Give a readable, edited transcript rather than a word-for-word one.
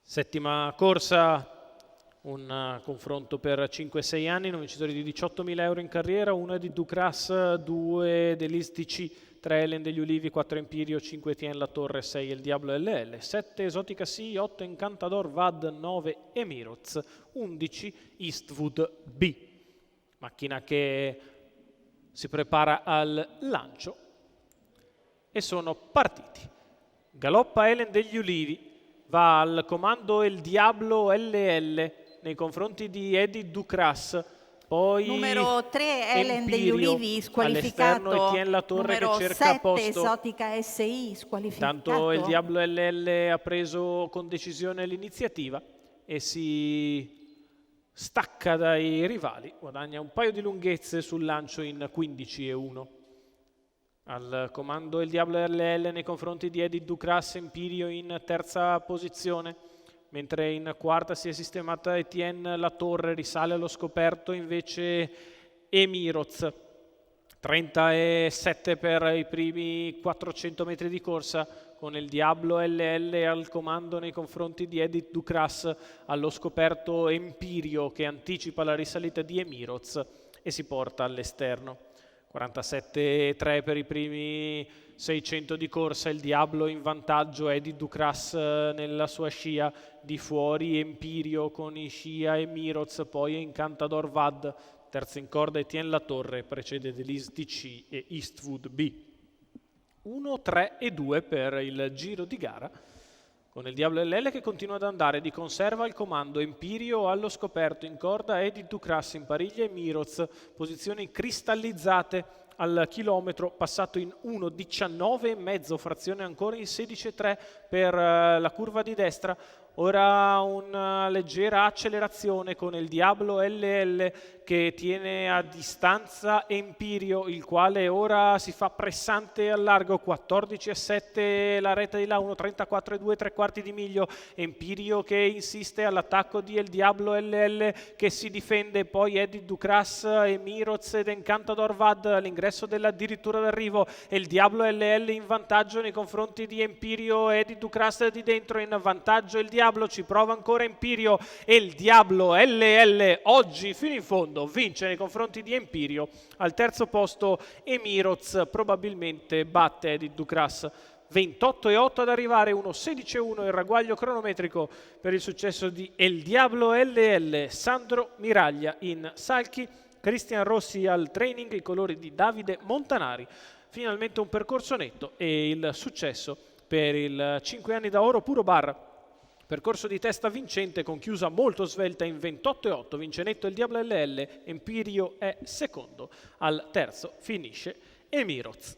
Settima corsa, un confronto per 5-6 anni, un vincitore di 18.000 euro in carriera, 1 di Ducras, 2 dell'Is TC, 3 Elen degli Ulivi, 4 Empirio, 5 Etienne La Torre, 6 El Diablo LL, 7 Esotica Sea, 8 Encantador VAD, 9 Emiroz, 11 Eastwood B. Macchina che si prepara al lancio e sono partiti. Galoppa Elen degli Ulivi, va al comando El Diablo LL nei confronti di Eddie Ducras, poi numero 3 Elen degli Empirio, Ulivi squalificato, all'esterno Etienne La Torre che numero cerca 7 posto. Esotica SI squalificato. Intanto El Diablo LL ha preso con decisione l'iniziativa e si stacca dai rivali, guadagna un paio di lunghezze sul lancio in 15-1. Al comando il Diablo LL nei confronti di Eddie Ducras, Empirio in terza posizione, mentre in quarta si è sistemata Etienne La Torre, risale allo scoperto invece Emiroz. 37 per i primi 400 metri di corsa, con il Diablo LL al comando nei confronti di Eddie Ducras, allo scoperto Empirio che anticipa la risalita di Emiroz e si porta all'esterno. 47,3 per i primi 600 di corsa, il Diablo in vantaggio, Eddie Ducras nella sua scia, di fuori Empirio con in scia Emiroz, poi Encantador VAD, terzo in corda Etienne La Torre, precede dell'Is TC e Eastwood B. 1, 3 e 2 per il giro di gara, con il Diablo LL che continua ad andare di conserva al comando, Empirio allo scoperto in corda, Eddie Ducras in pariglia e Emiroz, posizioni cristallizzate al chilometro, passato in 1,19,5, frazione ancora in 16,3 per la curva di destra. Ora una leggera accelerazione con il Diablo LL che tiene a distanza Empirio, il quale ora si fa pressante al largo, 14,7 la retta di là, 1,34,2 tre quarti di miglio. Empirio che insiste all'attacco di El Diablo LL che si difende, poi Eddie Ducras, Emiroz ed Encantador VAD all'ingresso dell'addirittura d'arrivo. El Diablo LL in vantaggio nei confronti di Empirio, Eddie Ducras di dentro in vantaggio il Diablo, ci prova ancora Empirio e il Diablo LL oggi fino in fondo vince nei confronti di Empirio. Al terzo posto Emiroz probabilmente batte Eddie Ducras, 28,8 ad arrivare, 1,16,1 il ragguaglio cronometrico per il successo di El Diablo LL. Sandro Miraglia in salchi, Cristian Rossi al training, i colori di Davide Montanari. Finalmente un percorso netto e il successo per il 5 anni da oro puro bar. Percorso di testa vincente con chiusa molto svelta in 28,8, vince netto il Diablo LL, Empirio è secondo, al terzo finisce Emiroz.